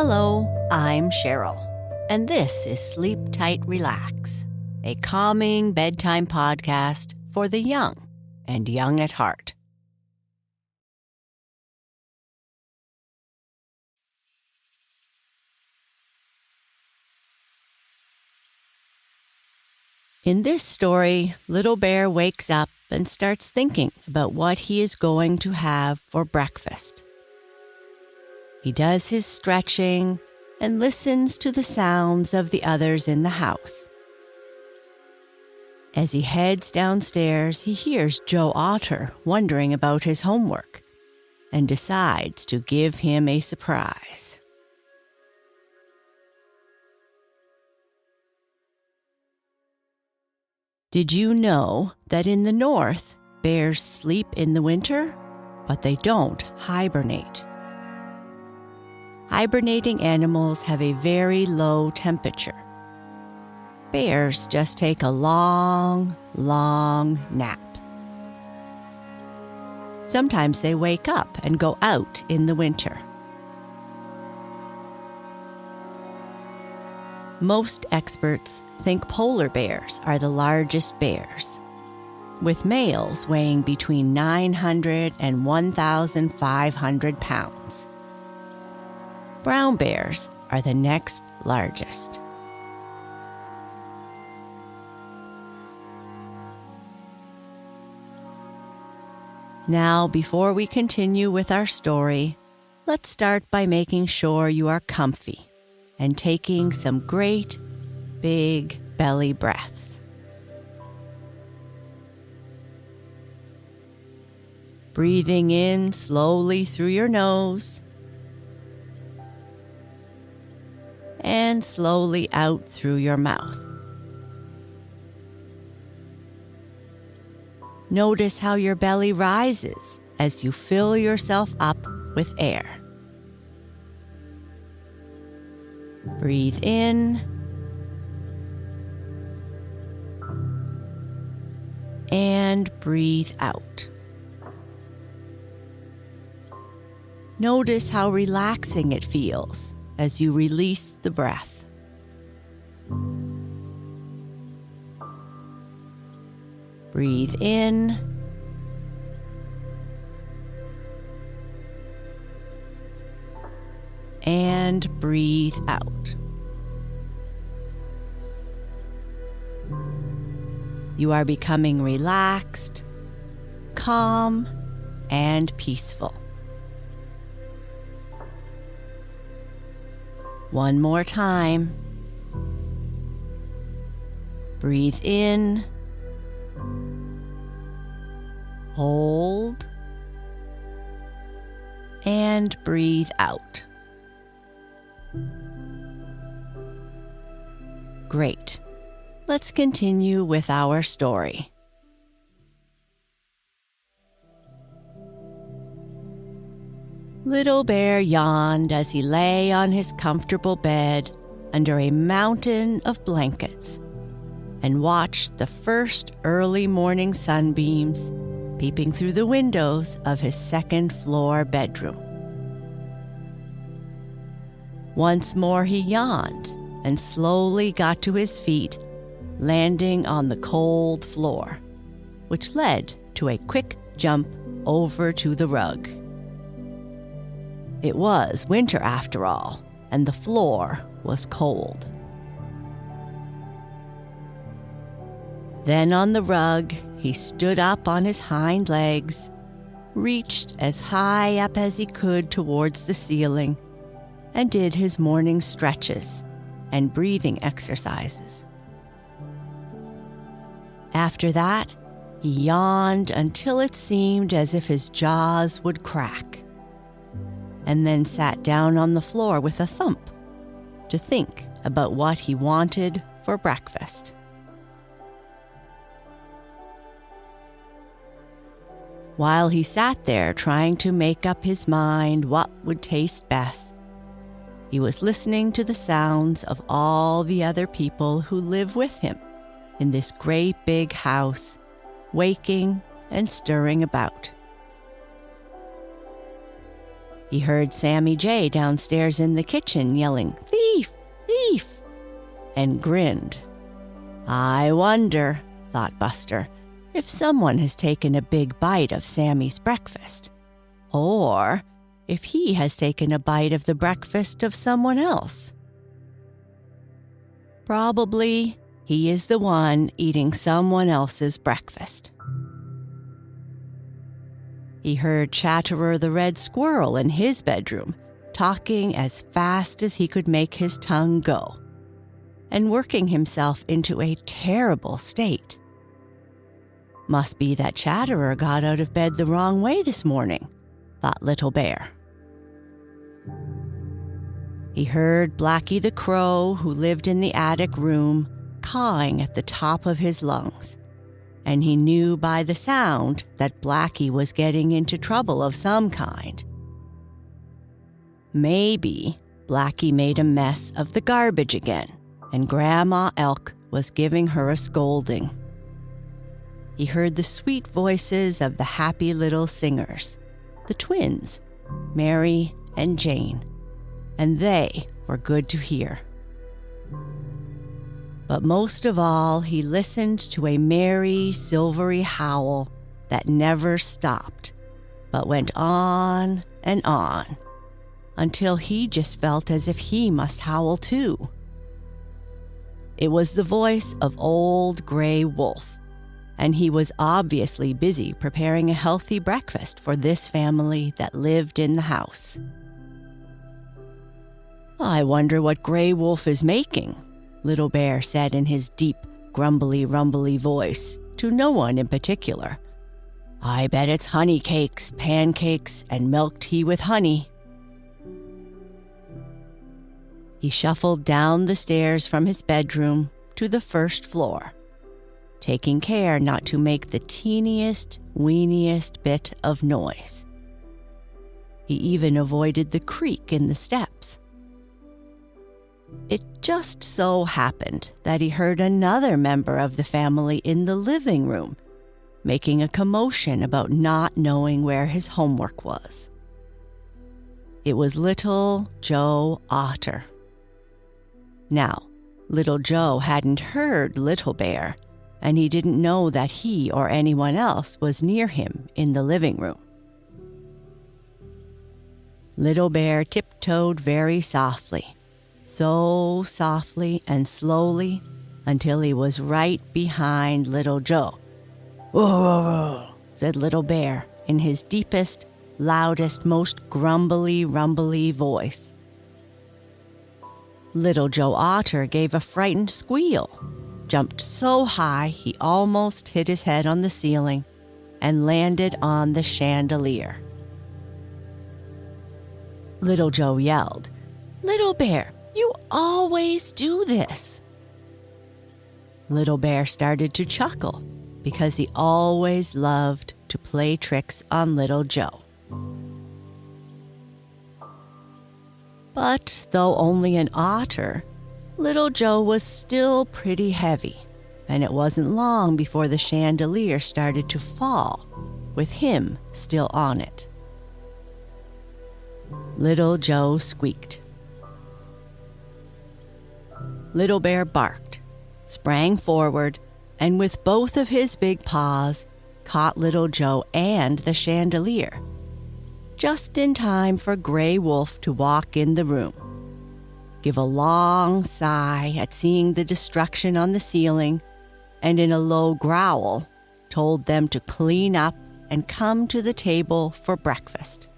Hello, I'm Sheryl, and this is Sleep Tight Relax, a calming bedtime podcast for the young and young at heart. In this story, Little Bear wakes up and starts thinking about what he is going to have for breakfast. He does his stretching and listens to the sounds of the others in the house. As he heads downstairs, he hears Joe Otter wondering about his homework and decides to give him a surprise. Did you know that in the north, bears sleep in the winter, but they don't hibernate? Hibernating animals have a very low temperature. Bears just take a long, long nap. Sometimes they wake up and go out in the winter. Most experts think polar bears are the largest bears, with males weighing between 900 and 1,500 pounds. Brown bears are the next largest. Now, before we continue with our story, let's start by making sure you are comfy and taking some great, big belly breaths. Breathing in slowly through your nose and slowly out through your mouth. Notice how your belly rises as you fill yourself up with air. Breathe in and breathe out. Notice how relaxing it feels as you release the breath. Breathe in and breathe out. You are becoming relaxed, calm, and peaceful. One more time. Breathe in. Hold. And breathe out. Great. Let's continue with our story. Little Bear yawned as he lay on his comfortable bed under a mountain of blankets and watched the first early morning sunbeams peeping through the windows of his second-floor bedroom. Once more he yawned and slowly got to his feet, landing on the cold floor, which led to a quick jump over to the rug. It was winter after all, and the floor was cold. Then on the rug, he stood up on his hind legs, reached as high up as he could towards the ceiling, and did his morning stretches and breathing exercises. After that, he yawned until it seemed as if his jaws would crack, and then sat down on the floor with a thump to think about what he wanted for breakfast. While he sat there trying to make up his mind what would taste best, he was listening to the sounds of all the other people who live with him in this great big house, waking and stirring about. He heard Sammy Jay downstairs in the kitchen yelling, "Thief! Thief!" and grinned. "I wonder," thought Buster, "if someone has taken a big bite of Sammy's breakfast, or if he has taken a bite of the breakfast of someone else. Probably he is the one eating someone else's breakfast." He heard Chatterer the Red Squirrel in his bedroom, talking as fast as he could make his tongue go, and working himself into a terrible state. Must be that Chatterer got out of bed the wrong way this morning, thought Little Bear. He heard Blacky the Crow, who lived in the attic room, cawing at the top of his lungs, and he knew by the sound that Blacky was getting into trouble of some kind. Maybe Blacky made a mess of the garbage again, and Grandma Elk was giving her a scolding. He heard the sweet voices of the happy little singers, the twins, Mary and Jane, and they were good to hear. But most of all, he listened to a merry, silvery howl that never stopped, but went on and on, until he just felt as if he must howl too. It was the voice of Old Gray Wolf, and he was obviously busy preparing a healthy breakfast for this family that lived in the house. "I wonder what Gray Wolf is making," Little Bear said in his deep, grumbly-rumbly voice, to no one in particular. "I bet it's honey cakes, pancakes, and milk tea with honey." He shuffled down the stairs from his bedroom to the first floor, taking care not to make the teeniest, weeniest bit of noise. He even avoided the creak in the steps. It just so happened that he heard another member of the family in the living room making a commotion about not knowing where his homework was. It was Little Joe Otter. Now, Little Joe hadn't heard Little Bear, and he didn't know that he or anyone else was near him in the living room. Little Bear tiptoed very softly, so softly and slowly until he was right behind Little Joe. "Whoa," said Little Bear in his deepest, loudest, most grumbly-rumbly voice. Little Joe Otter gave a frightened squeal, jumped so high he almost hit his head on the ceiling, and landed on the chandelier. Little Joe yelled, "Little Bear, you always do this." Little Bear started to chuckle because he always loved to play tricks on Little Joe. But though only an otter, Little Joe was still pretty heavy, and it wasn't long before the chandelier started to fall, with him still on it. Little Joe squeaked. Little Bear barked, sprang forward, and with both of his big paws, caught Little Joe and the chandelier, just in time for Gray Wolf to walk in the room, give a long sigh at seeing the destruction on the ceiling, and in a low growl, told them to clean up and come to the table for breakfast.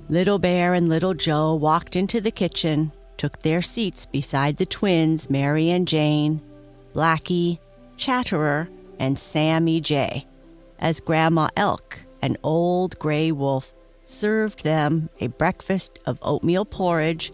Little Bear and Little Joe walked into the kitchen, took their seats beside the twins, Mary and Jane, Blacky, Chatterer, and Sammy Jay, as Grandma Elk and Old Gray Wolf served them a breakfast of oatmeal porridge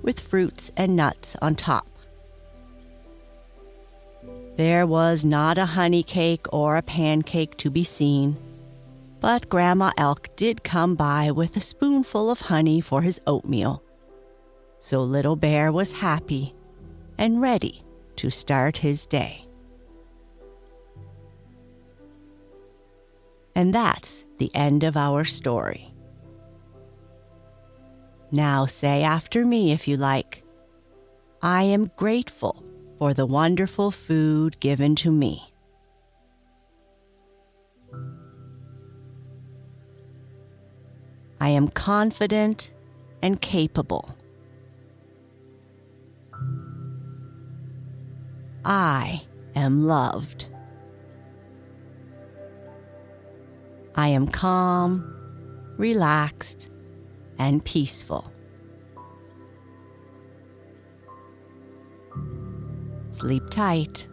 with fruits and nuts on top. There was not a honey cake or a pancake to be seen, but Grandma Elk did come by with a spoonful of honey for his oatmeal. So Little Bear was happy and ready to start his day. And that's the end of our story. Now say after me if you like, I am grateful for the wonderful food given to me. I am confident and capable. I am loved. I am calm, relaxed, and peaceful. Sleep tight.